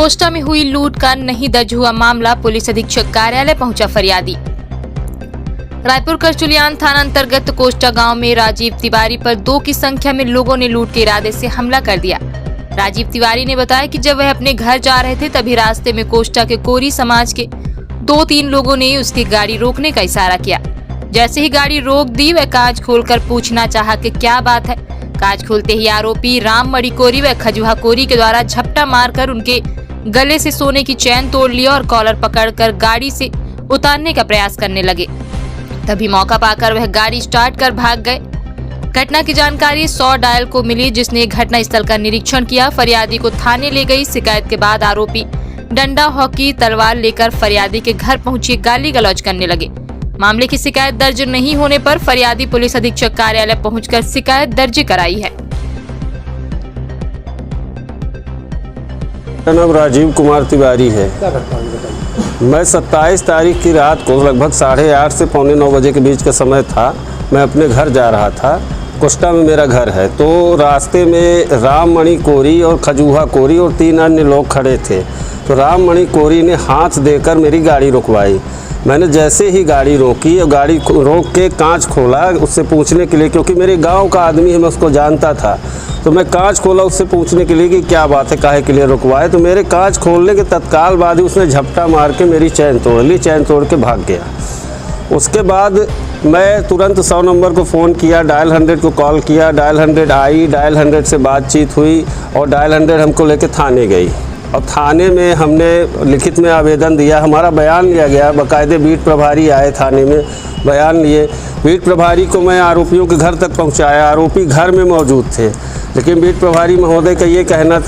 Costa में हुई लूट का नहीं दर्ज हुआ मामला, पुलिस अधीक्षक कार्यालय पहुंचा फरियादी। रायपुर करचुलियान थाना अंतर्गत कोस्टा गांव में राजीव तिवारी पर 2 की संख्या में लोगों ने लूट के इरादे से हमला कर दिया। राजीव तिवारी ने बताया कि जब वह अपने घर जा रहे थे तभी रास्ते में कोस्टा के कोरी समाज के 2-3 लोगों ने उसकी गाड़ी रोकने का इशारा किया। जैसे ही गाड़ी रोक दी, वह कांच खोलकर पूछना चाहा कि क्या बात है। कांच खोलते ही आरोपी राममणि कोरी व खजुहा कोरी के द्वारा झपटा मारकर उनके गले से सोने की चैन तोड़ लिया और कॉलर पकड़कर गाड़ी से उतारने का प्रयास करने लगे। तभी मौका पाकर वह गाड़ी स्टार्ट कर भाग गए। घटना की जानकारी 100 डायल को मिली, जिसने घटना स्थल का निरीक्षण किया। फरियादी को थाने ले गई। शिकायत के बाद आरोपी डंडा, हॉकी, तलवार लेकर फरियादी के घर पहुंचे गाली गलौज करने लगे। मामले की शिकायत दर्ज नहीं होने पर फरियादी पुलिस अधीक्षक कार्यालय पहुंचकर शिकायत दर्ज कराई है। मेरा नाम राजीव कुमार तिवारी है। मैं 27 तारीख की रात को लगभग 8:30 से 8:45 बजे के बीच का समय था। मैं अपने घर जा रहा था। कोस्टा में मेरा घर है। तो रास्ते में राममणि कोरी और खजुहा कोरी और 3 अन्य लोग खड़े थे। तो राममणि कोरी ने हाथ देकर मेरी गाड़ी रुकवाई। मैंने जैसे ही गाड़ी रोकी और गाड़ी रोक के कांच खोला उससे पूछने के लिए, क्योंकि मेरे गांव का आदमी है, मैं उसको जानता था। तो मैं कांच खोला उससे पूछने के लिए कि क्या बात है, काहे के लिए रुकवाए। तो मेरे कांच खोलने के तत्काल बाद ही उसने झपटा मार के मेरी चैन तोड़ ली। चैन तोड़ के भाग गया। उसके बाद मैं तुरंत 100 नंबर को फ़ोन किया, डायल 100 को कॉल किया। डायल 100 आई, डायल 100 से बातचीत हुई और डायल 100 हमको लेके थाने गई। और थाने में हमने लिखित में आवेदन दिया। हमारा बयान लिया गया। बाकायदे बीट प्रभारी आए थाने में, बयान लिए। बीट प्रभारी को मैं आरोपियों के घर तक पहुंचाया। आरोपी घर में मौजूद थे, लेकिन बीट प्रभारी महोदय का ये कहना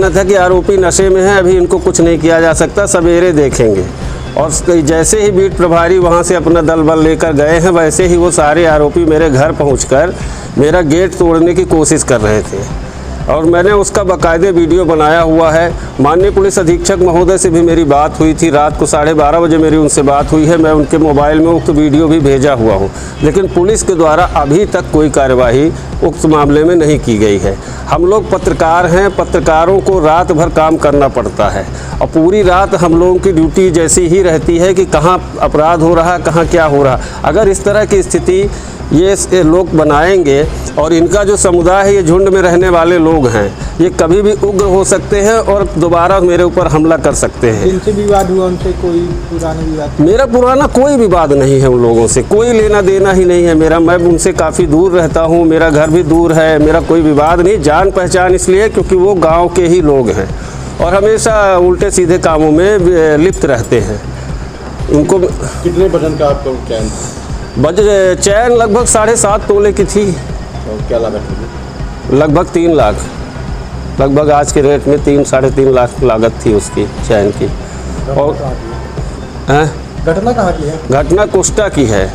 था कि आरोपी नशे में है, अभी इनको कुछ नहीं किया जा सकता, सवेरे देखेंगे। और जैसे ही बीट प्रभारी वहाँ से अपना दल बल लेकर गए हैं, वैसे ही वो सारे आरोपी मेरे घर पहुँचकर मेरा गेट तोड़ने की कोशिश कर रहे थे। और मैंने उसका बाकायदे वीडियो बनाया हुआ है। माननीय पुलिस अधीक्षक महोदय से भी मेरी बात हुई थी। रात को 12:30 बजे मेरी उनसे बात हुई है। मैं उनके मोबाइल में उक्त वीडियो भी भेजा हुआ हूँ, लेकिन पुलिस के द्वारा अभी तक कोई कार्यवाही उक्त मामले में नहीं की गई है। हम लोग पत्रकार हैं, पत्रकारों को रात भर काम करना पड़ता है और पूरी रात हम लोगों की ड्यूटी जैसी ही रहती है कि कहाँ अपराध हो रहा, कहाँ क्या हो रहा। अगर इस तरह की स्थिति ये लोग बनाएंगे और इनका जो समुदाय है, ये झुंड में रहने वाले लोग हैं, ये कभी भी उग्र हो सकते हैं और दोबारा मेरे ऊपर हमला कर सकते हैं। इनसे विवाद हुआ, उनसे कोई पुराना विवाद? मेरा पुराना कोई विवाद नहीं है। उन लोगों से कोई लेना देना ही नहीं है मेरा। मैं उनसे काफ़ी दूर रहता हूँ, मेरा घर भी दूर है। मेरा कोई विवाद नहीं। जान पहचान इसलिए क्योंकि वो गाँव के ही लोग हैं और हमेशा उल्टे सीधे कामों में लिप्त रहते हैं। उनको कितने वजन का आपका चैन? चैन लगभग 7.5 तोले की थी। और क्या लागत थी? लगभग 3 लाख, लगभग आज के रेट में 3-3.5 लाख लागत थी उसकी चैन की। और घटना कहाँ की है? घटना कोस्टा की है।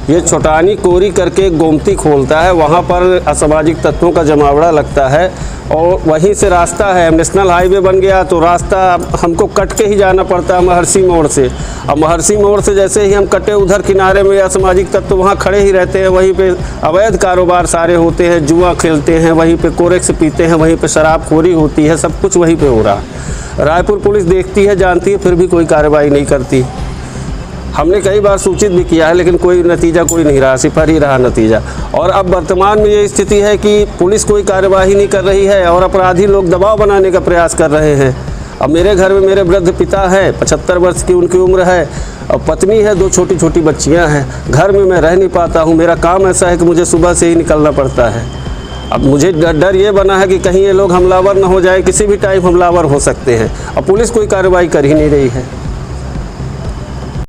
ये छोटानी कोरी करके गोमती खोलता है, वहाँ पर असामाजिक तत्वों का जमावड़ा लगता है और वहीं से रास्ता है। नेशनल हाईवे बन गया तो रास्ता हमको कट के ही जाना पड़ता है महर्षि मोड़ से। अब महर्षि मोड़ से जैसे ही हम कटे, उधर किनारे में असामाजिक तत्व वहाँ खड़े ही रहते हैं। वहीं पे अवैध कारोबार सारे होते हैं, जुआ खेलते हैं, वहीं पे कोरेक्स पीते हैं, वहीं पे शराबखोरी होती है, सब कुछ वहीं पे हो रहा है। रायपुर पुलिस देखती है, जानती है, फिर भी कोई कार्रवाई नहीं करती। हमने कई बार सूचित भी किया है, लेकिन कोई नतीजा कोई नहीं रहा, सिफर ही रहा नतीजा। और अब वर्तमान में ये स्थिति है कि पुलिस कोई कार्यवाही नहीं कर रही है और अपराधी लोग दबाव बनाने का प्रयास कर रहे हैं। अब मेरे घर में मेरे वृद्ध पिता है, 75 वर्ष की उनकी उम्र है और पत्नी है, 2 छोटी छोटी बच्चियां हैं। घर में मैं रह नहीं पाता हूं। मेरा काम ऐसा है कि मुझे सुबह से ही निकलना पड़ता है। अब मुझे डर ये बना है कि कहीं ये लोग हमलावर न हो जाए, किसी भी टाइम हमलावर हो सकते हैं और पुलिस कोई कार्रवाई कर ही नहीं रही है।